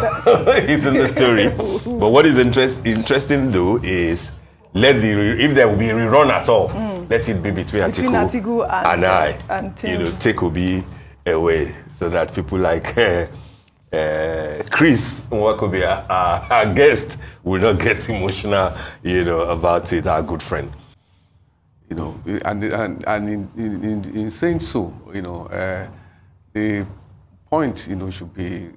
It's in the story. But what is interesting though is if there will be a rerun at all, let it be between ATIKU and take Obi away, so that people like Chris, what could be our guest, will not get emotional, about it. Our good friend, and in saying so, the point, should be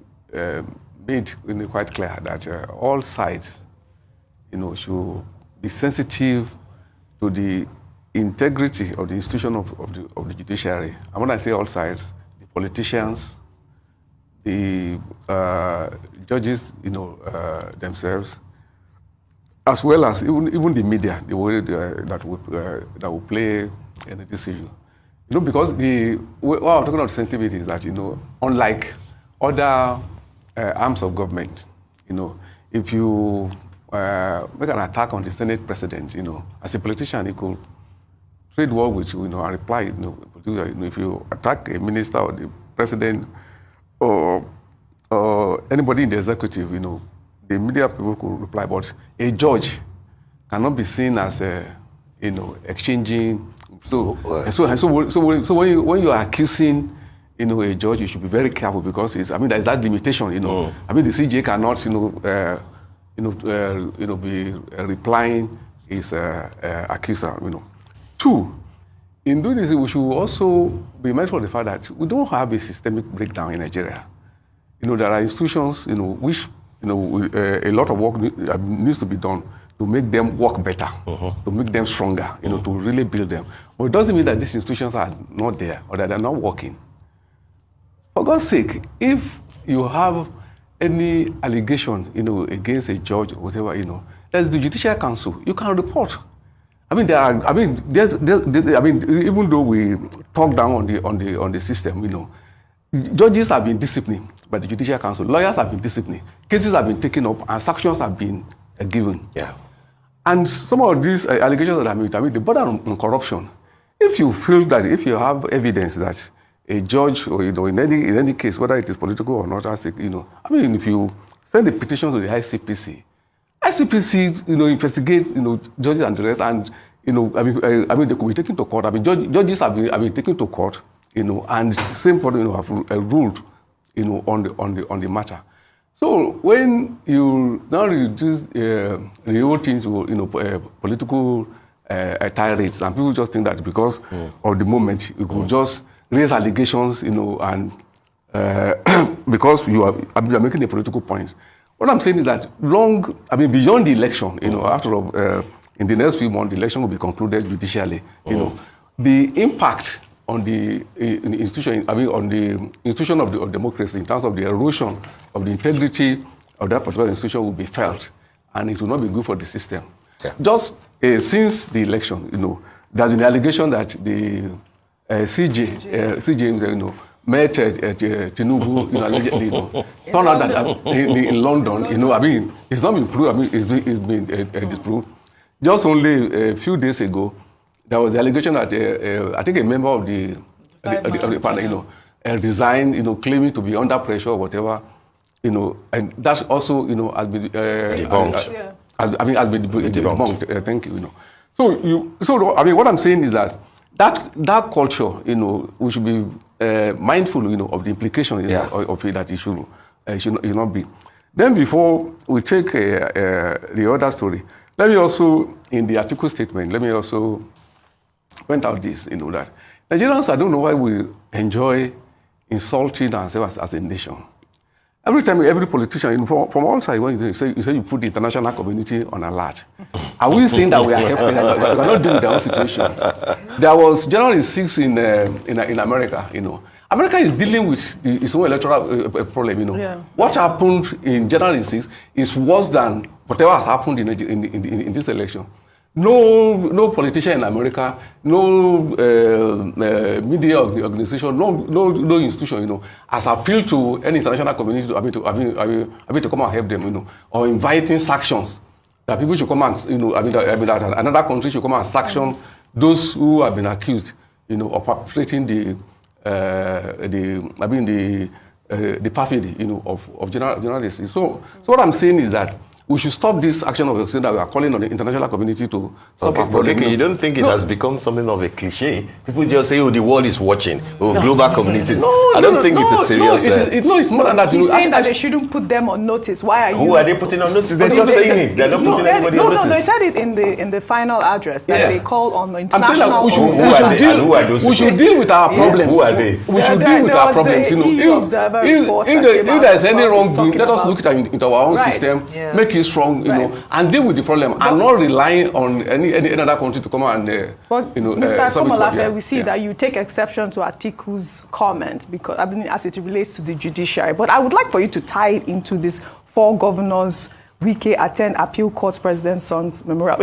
made quite clear that all sides, should be sensitive to the integrity of the institution of the judiciary. And when I say all sides, the politicians, the judges, themselves, as well as even the media, the way that will play in this issue. Because what I'm talking about sensitivity is that, unlike other arms of government, if you make an attack on the Senate president, as a politician, you could trade war with you, and reply, if you attack a minister or the president or anybody in the executive, the media people could reply, but a judge cannot be seen as exchanging. So when you are accusing, a judge, you should be very careful, because there's that limitation, the CJ cannot, be replying his accuser, Two, in doing this, we should also be mindful of the fact that we don't have a systemic breakdown in Nigeria. There are institutions, which, a lot of work needs to be done to make them work better, to make them stronger, to really build them. But it doesn't mean that these institutions are not there or that they're not working. For God's sake, if you have any allegation, against a judge or whatever, there's the Judicial Council. You can report. Even though we talk down on the system, judges have been disciplined by the Judicial Council. Lawyers have been disciplined. Cases have been taken up, and sanctions have been given. Yeah. And some of these allegations that I made, they border on corruption. If you feel that, if you have evidence that a judge, or in any case, whether it is political or not, if you send a petition to the ICPC, investigate, judges and the rest, and they could be taken to court. Judges have been taken to court, and same body, have ruled, on the matter. So when you now reduce the whole thing to political tirades, and people just think that because of the moment, you could just raise allegations, and because you are making a political point. What I'm saying is that beyond the election, after all, in the next few months, the election will be concluded judicially. The impact on the institution, on the institution of democracy, in terms of the erosion of the integrity of that particular institution, will be felt, and it will not be good for the system. Yeah. Just since the election, there's been an allegation that the CJ, met TINUBU, allegedly, turned out that in London, it's not been proved, it's been disproved. Just only a few days ago, there was the allegation that I think a member of the panel, resigned, claiming to be under pressure or whatever, and that also, has been debunked. Has been debunked. Thank you. So what I'm saying is that culture, we should be mindful, of the implication of it, that it should not be. Then before we take the other story, let me also, in the ATIKU statement, let me also point out this, that Nigerians, I don't know why we enjoy insulting ourselves as a nation. Every time, every politician, from all sides, when you say you put the international community on alert. Are we saying that we are helping them? We are not dealing with their own situation. There was January 6th in America, America is dealing with its own electoral problem, Yeah. What happened in January 6th is worse than whatever has happened in this election. No politician in America, no media organization, no institution, has appealed to any international community to come and help them, or inviting sanctions that people should come and, that another country should come and sanction those who have been accused, of perpetrating the the perfidy, of journalists. So what I'm saying is that we should stop this action of saying that we are calling on the international community to stop our problem. Okay, you don't think it has become something of a cliche? People just say, oh, the world is watching, global communities. I don't think it's a serious... It's more than that. He's saying that they shouldn't put them on notice. Why are you... Who are they putting on notice? They're just saying it. They're not putting anybody on notice. No, they said it in the final address that they call on the international... We should deal with our problems. Who are they? We should deal with our problems. If there's any wrongdoing, let us look into our own system, make it strong, and deal with the problem, and not relying on any other country to come and Mr. Komolafe, we see that you take exception to ATIKU's comment because as it relates to the judiciary. But I would like for you to tie it into this 4 governors Wike attend appeal court president's son's memorial.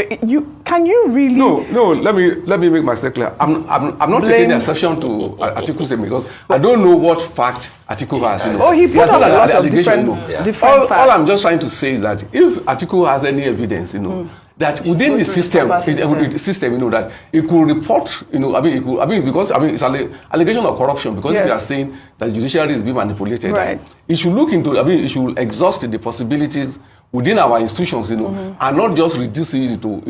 Can you really? No. Let me make myself clear. I'm not taking exception to ATIKU's statement because I don't know what fact ATIKU has. He put up a lot of different facts. All I'm just trying to say is that if ATIKU has any evidence, that within the system, that it could report, because it's an allegation of corruption. Because if you are saying that the judiciary is being manipulated, it should look into. It should exhaust the possibilities within our institutions, and not just reduce it to,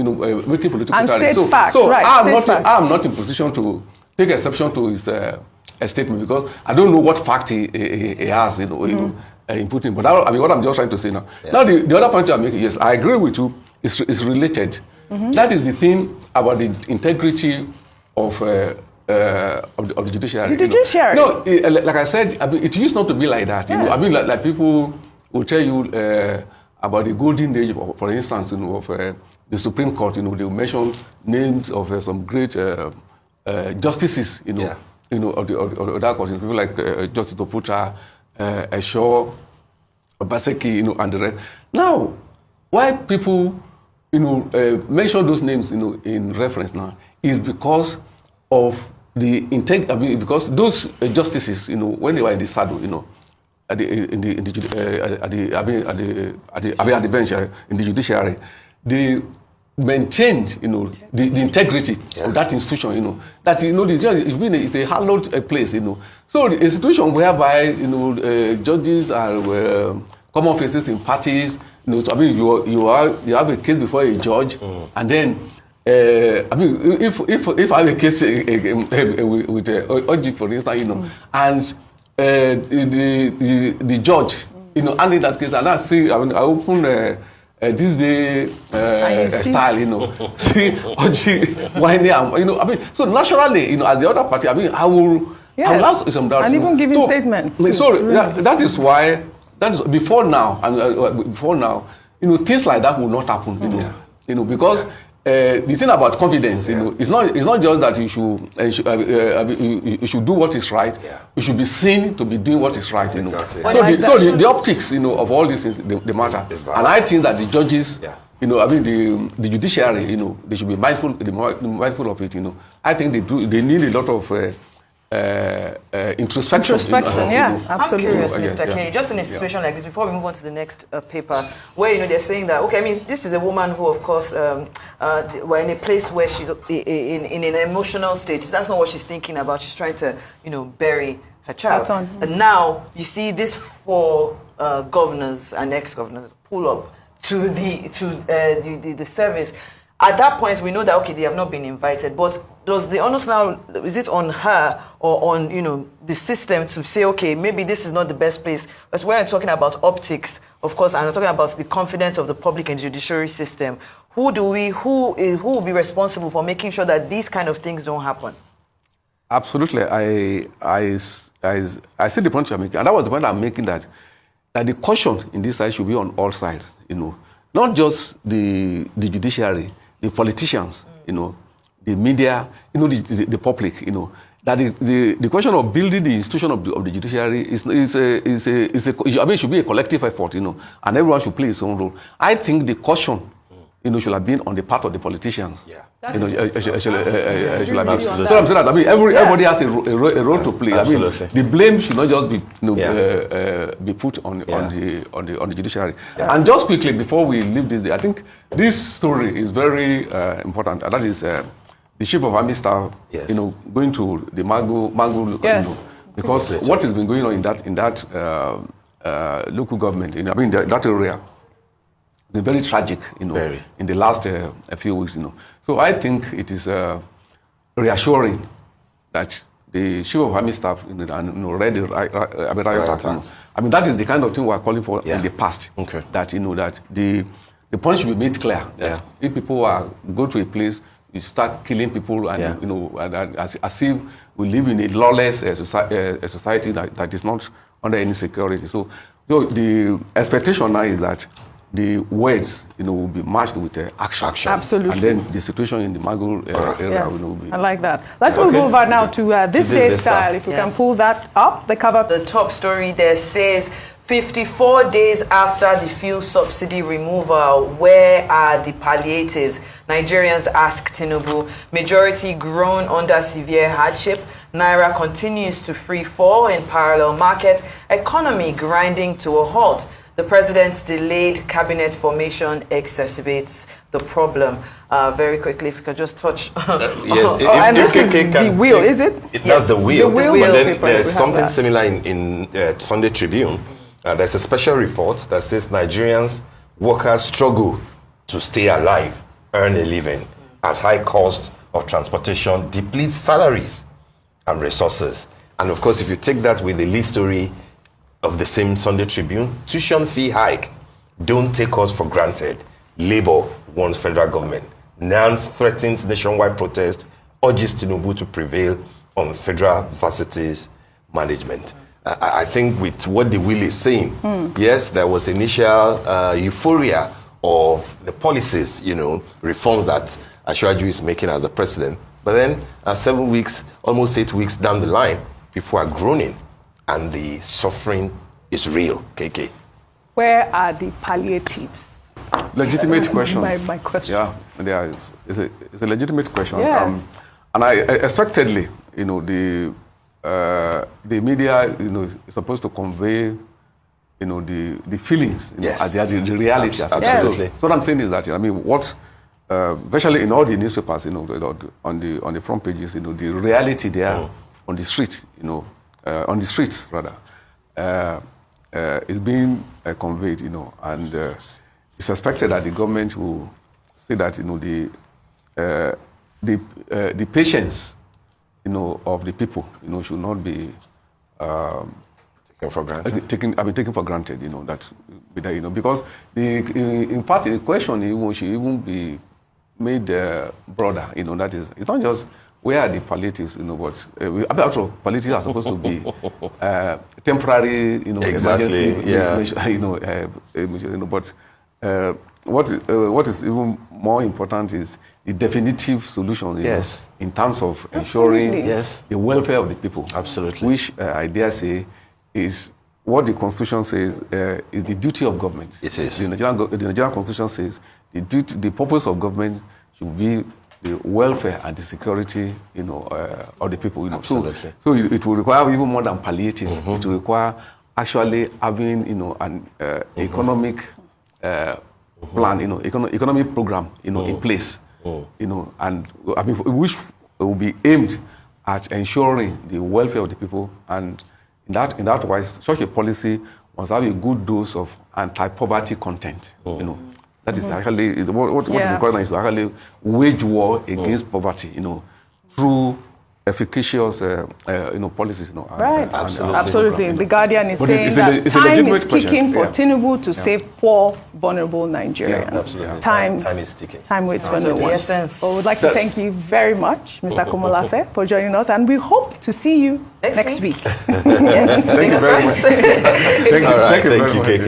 making political and tariffs. State facts, I'm not in position to take exception to his statement because I don't know what fact he has, inputting. But what I'm just trying to say now. Now the other point I'm making, yes, I agree with you. It's related. That is the thing about the integrity of the judiciary. The judiciary. Like I said, it used not to be like that. Like people will tell you. About the golden age, for instance, of the Supreme Court, they will mention names of some great justices, of that court. People like Justice Oputa, Esho, Obaseki, and the rest. Now, why people, mention those names, in reference now, is because of the integrity. Because those justices, when they were in the saddle, at the bench in the judiciary, they maintained, the integrity of that institution, that the judiciary is a hallowed place, So the institution whereby judges are common faces in parties, you have a case before a judge, and then if I have a case with OG, for instance, and the judge, handling that case, and I see, I open this day style, see, so naturally, as the other party, I will ask some doubt. And even giving statements. So that is why, before now, things like that will not happen, because the thing about confidence, it's not just that you should do what is right. You should be seen to be doing what is right. Exactly. So the optics, of all these things, they matter. And I think that the judges, the judiciary, they should be mindful of it. I think they need a lot of introspection. Absolutely. I'm curious, Mr. Kenny, just in a situation like this, before we move on to the next paper, where they're saying that, this is a woman who, of course, we're in a place where she's in an emotional state. That's not what she's thinking about. She's trying to, bury her child. And now you see these 4 governors and ex-governors pull up to the service. At that point, we know that, they have not been invited. But does the onus now, is it on her or on, the system to say, maybe this is not the best place? Because when I'm talking about optics, of course, and I'm talking about the confidence of the public and judiciary system, who will be responsible for making sure that these kind of things don't happen? Absolutely. I see the point you're making. And that was the point I'm making, that the caution in this side should be on all sides, Not just the judiciary, the politicians, the media, the public, that the question of building the institution of the judiciary it should be a collective effort, and everyone should play his own role. I think the caution, should have been on the part of the politicians. Should have been. So I'm saying that everybody has a role to play. The blame should not just be put on the judiciary. And just quickly before we leave this day, I think this story is very important, and that is the chief of army staff, going to the mango Because what has been going on in that local government, that area, been very tragic, in the last a few weeks, So I think it is reassuring that the Chief of Army Staff read the riot act. That is the kind of thing we are calling for in the past. Okay. That that the point should be made clear. Yeah. If people go to a place, you start killing people, and as if we live in a lawless society that is not under any security. So the expectation now is that the words, will be matched with action. Absolutely. And then the situation in the Mago area will be. I like that. Let's move over now to this day's style. If you can pull that up, the cover. The top story there says, 54 days after the fuel subsidy removal, where are the palliatives? Nigerians ask TINUBU. Majority groan under severe hardship. Naira continues to free fall in parallel market. Economy grinding to a halt. The president's delayed cabinet formation exacerbates the problem. Very quickly, if you could just touch. Yes, and this is the wheel, is it? That's the wheel. The wheel. But then there's something similar in Sunday Tribune. There's a special report that says Nigerians workers struggle to stay alive, earn a living, as high cost of transportation depletes salaries and resources. And of course, if you take that with the lead story of the same Sunday Tribune, tuition fee hike, don't take us for granted. Labour warns federal government. NANS threatens nationwide protest, urges TINUBU to prevail on federal varsities management. I think with what the will is saying, yes, there was initial euphoria of the policies, reforms that Ashwaju is making as a president. But then 7 weeks, almost 8 weeks down the line, people are groaning and the suffering is real, KK. Where are the palliatives? Legitimate question. My question. Yeah, it's a legitimate question. Yes. And I expectedly, the media, is supposed to convey, the feelings, as they are the reality. Absolutely. So what I'm saying is that, what, especially in all the newspapers, on the front pages, the reality there on the street, on the streets rather, is being conveyed, and it's expected that the government will say that, the patience, of the people, should not be taken for granted. Taken for granted, that, because in fact the question should even be made broader, that is, it's not just where are the palliatives, but after all, palliatives are supposed to be temporary, exactly, emergency, but what is even more important is the definitive solution, in terms of ensuring the welfare of the people. Absolutely. Which I dare say is what the Constitution says is the duty of government. It is. The Nigerian Constitution says the purpose of government should be the welfare and the security, of the people. Absolutely. So it will require even more than palliatives. It will require actually having, an economic plan, economic program, in place, and which will be aimed at ensuring the welfare of the people. And in that wise, such a policy must have a good dose of anti-poverty content, That is actually what is required is to actually wage war against poverty, through efficacious, policies, Right, absolutely. And The Guardian is saying that time is ticking for TINUBU to save poor, vulnerable Nigerians. Absolutely. Time is ticking. Time waits for no one. Essence. Well, we'd like to thank you very much, Mr. Komolafe, for joining us, and we hope to see you next week. Yes. Thank you very much. Thank you very much.